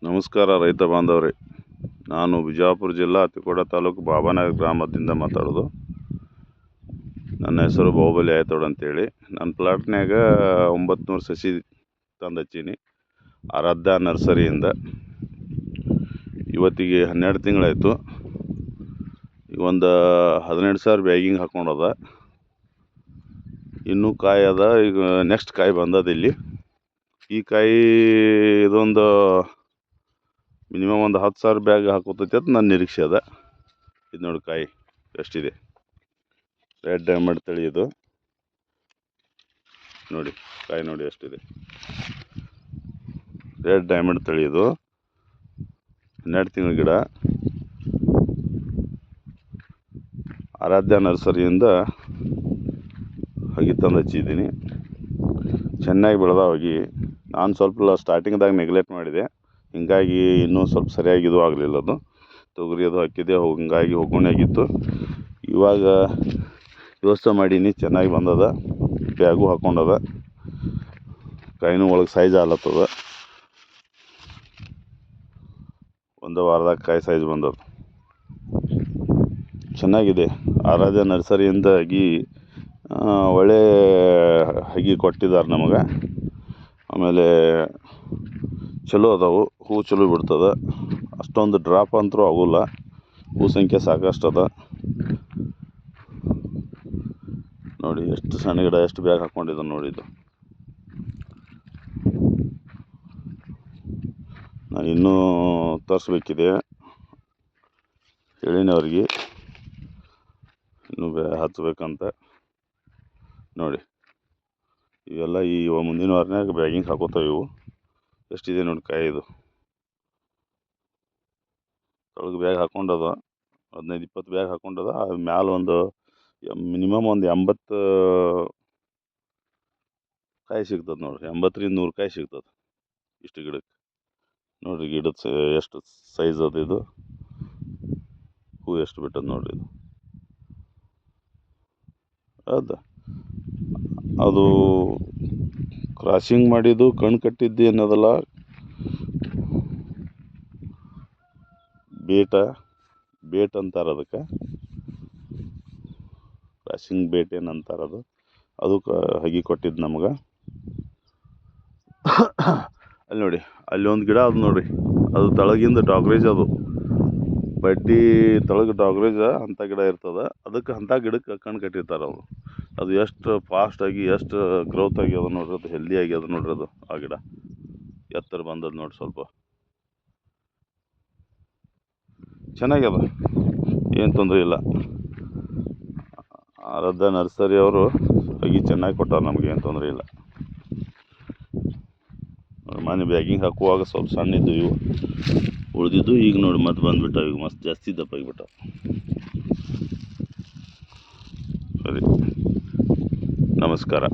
ನಮಸ್ಕಾರ ರೈತ ಬಾಂಧವರೇ, ನಾನು ಬಿಜಾಪುರ ಜಿಲ್ಲಾ ತಿಕೋಟ ತಾಲೂಕು ಬಾಬಾನಗರ ಗ್ರಾಮದಿಂದ ಮಾತಾಡೋದು. ನನ್ನ ಹೆಸರು ಬಾಹುಬಲಿ ಆಯ್ತೋಡ್ ಅಂತೇಳಿ. ನನ್ನ ಪ್ಲಾಟ್ನ್ಯಾಗ 900 ಸಸಿ ತಂದು ಹಚ್ಚೀನಿ ಆರಾಧ್ಯ ನರ್ಸರಿಯಿಂದ. ಇವತ್ತಿಗೆ 12 ತಿಂಗಳಾಯಿತು. ಈಗ ಒಂದು 18,000 ಬ್ಯಾಗಿಂಗ್ ಹಾಕೊಂಡದ. ಇನ್ನೂ ಕಾಯಿ ಅದ. ಈಗ ನೆಕ್ಸ್ಟ್ ಕಾಯಿ ಬಂದದ ಇಲ್ಲಿ. ಈ ಕಾಯಿ ಇದೊಂದು ಮಿನಿಮಮ್ ಒಂದು 10,000 ಬ್ಯಾಗ್ ಹಾಕೋತೈತಿ ಅಂತ ನನ್ನ ನಿರೀಕ್ಷೆ ಅದ. ಇದು ನೋಡಿ ಕಾಯಿ ಎಷ್ಟಿದೆ. ರೆಡ್ ಡೈಮಂಡ್ ತಳಿ ಇದು. ನೋಡಿ ಕಾಯಿ ನೋಡಿ ಎಷ್ಟಿದೆ. ರೆಡ್ ಡೈಮಂಡ್ ತಳಿ ಇದು. 12 ತಿಂಗಳ ಗಿಡ. ಆರಾಧ್ಯ ನರ್ಸರಿಯಿಂದ ಹಗಿ ತಂದು ಹಚ್ಚಿದ್ದೀನಿ. ಚೆನ್ನಾಗಿ ಬೆಳೆದಾಗಿ. ನಾನು ಸ್ವಲ್ಪ ಸ್ಟಾರ್ಟಿಂಗ್ದಾಗ ನೆಗ್ಲೆಕ್ಟ್ ಮಾಡಿದೆ, ಹಿಂಗಾಗಿ ಇನ್ನೂ ಸ್ವಲ್ಪ ಸರಿಯಾಗಿ ಇದು ಆಗಲಿಲ್ಲ. ಅದು ತೊಗರಿ ಅದು ಹಾಕಿದೆ, ಹಿಂಗಾಗಿ ಆಗಿತ್ತು. ಇವಾಗ ವ್ಯವಸ್ಥೆ ಮಾಡೀನಿ, ಚೆನ್ನಾಗಿ ಬಂದದ. ಬ್ಯಾಗು ಹಾಕ್ಕೊಂಡದ. ಕಾಯಿನೂ ಒಳಗೆ ಸೈಜ್ ಆಗ್ಲತ್ತದ. ಒಂದು ವಾರದಾಗ ಕಾಯಿ ಸೈಜ್ ಬಂದದ. ಚೆನ್ನಾಗಿದೆ. ಆರಾಧ್ಯ ನರ್ಸರಿಯಿಂದ ಹಗಿ ಒಳ್ಳೆ ಹಗಿ ಕೊಟ್ಟಿದ್ದಾರೆ ನಮಗೆ. ಆಮೇಲೆ ಚಲೋ ಅದಾವು. ಹೂ ಚಲೋ ಬಿಡ್ತದೆ. ಅಷ್ಟೊಂದು ಡ್ರಾಪ್ ಅಂತೂ ಆಗೋಲ್ಲ. ಹೂ ಸಂಖ್ಯೆ ಸಾಕಷ್ಟು ಅದ. ನೋಡಿ ಎಷ್ಟು ಸಣ್ಣ ಗಿಡ, ಎಷ್ಟು ಬ್ಯಾಗ್ ಹಾಕ್ಕೊಂಡಿದ್ದು ನೋಡಿದ್ದು. ನಾನು ಇನ್ನೂ ತರಿಸ್ಬೇಕಿದೆ, ಹೇಳಿನವ್ರಿಗೆ ಇನ್ನೂ ಹಚ್ಬೇಕಂತ. ನೋಡಿ ಇವೆಲ್ಲ ಈ ಮುಂದಿನ ವಾರನಾಗ ಬ್ಯಾಗಿಂಗ್ ಹಾಕೋತಾವೆ. ಇವು ಎಷ್ಟಿದೆ ನೋಡಿ ಕಾಯಿ. ಇದು ಒಳಗೆ ಬ್ಯಾಗ್ ಹಾಕ್ಕೊಂಡದ. 15-20 ಬ್ಯಾಗ್ ಹಾಕ್ಕೊಂಡದ. ಅದು ಮ್ಯಾಲೆ ಒಂದು ಮಿನಿಮಮ್ ಒಂದು 80 ಕಾಯಿ ಸಿಗ್ತದೆ ನೋಡಿರಿ. 80ರಿಂದ 100 ಕಾಯಿ ಸಿಗ್ತದೆ ಇಷ್ಟು ಗಿಡಕ್ಕೆ. ನೋಡಿರಿ ಗಿಡದ ಎಷ್ಟು ಸೈಜ್ ಅದು. ಇದು ಹೂ ಎಷ್ಟು ಬಿಟ್ಟದ ನೋಡಿರಿ. ಇದು ಹೌದಾ, ಅದು ಕ್ರಾಸಿಂಗ್ ಮಾಡಿದ್ದು ಕಣ್ಣು ಕಟ್ಟಿದ್ದು ಏನದಲ್ಲ, ಬೇಟ್ ಅಂತಾರೆ ಅದಕ್ಕೆ. ಕ್ರಾಸಿಂಗ್ ಬೇಟ್ ಏನಂತಾರದು. ಅದು ಹಗಿ ಕೊಟ್ಟಿದ್ದು ನಮ್ಗೆ. ಅಲ್ಲಿ ನೋಡಿ, ಅಲ್ಲಿ ಒಂದು ಗಿಡ ಅದು ನೋಡಿರಿ. ಅದು ತಳಗಿಂದ ಡಾಗ್ರೇಜ್. ಅದು ಬಡ್ಡಿ ತಳಗೆ ಡಾಗ್ರೇಜ ಅಂಥ ಗಿಡ ಇರ್ತದೆ. ಅದಕ್ಕೆ ಅಂಥ ಗಿಡಕ್ಕೆ ಕಣ್ಣು ಕಟ್ಟಿರ್ತಾರೆ ಅವರು. ಅದು ಎಷ್ಟು ಫಾಸ್ಟಾಗಿ ಎಷ್ಟು ಗ್ರೋತ್ ಆಗ್ಯದ ನೋಡ್ರಿ. ಅದು ಹೆಲ್ದಿ ಆಗ್ಯದ ನೋಡ್ರಿ. ಅದು ಆ ಗಿಡ ಎತ್ತರ ಬಂದದ್ದು ನೋಡಿ. ಸ್ವಲ್ಪ ಚೆನ್ನಾಗ್ಯದ, ಏನು ತೊಂದರೆ ಇಲ್ಲ. ಆರಾಧ್ಯ ನರ್ಸರಿ ಅವರು ಹಗಿ ಚೆನ್ನಾಗಿ ಕೊಟ್ಟಾರೆ ನಮ್ಗೆ, ಏನು ತೊಂದರೆ ಇಲ್ಲ. ಮನೆ ಬ್ಯಾಗಿಂಗ್ ಹಾಕುವಾಗ ಸ್ವಲ್ಪ ಸಣ್ಣ ಇದ್ದು ಇವು ಉಳಿದಿದ್ದು. ಈಗ ನೋಡಿ ಮತ್ತೆ ಬಂದುಬಿಟ್ಟಾವ. ಈಗ ಮಸ್ತ್ ಜಾಸ್ತಿ ದಪ್ಪ ಆಗಿಬಿಟ್ಟಾವ. ಸರಿ, ನಮಸ್ಕಾರ.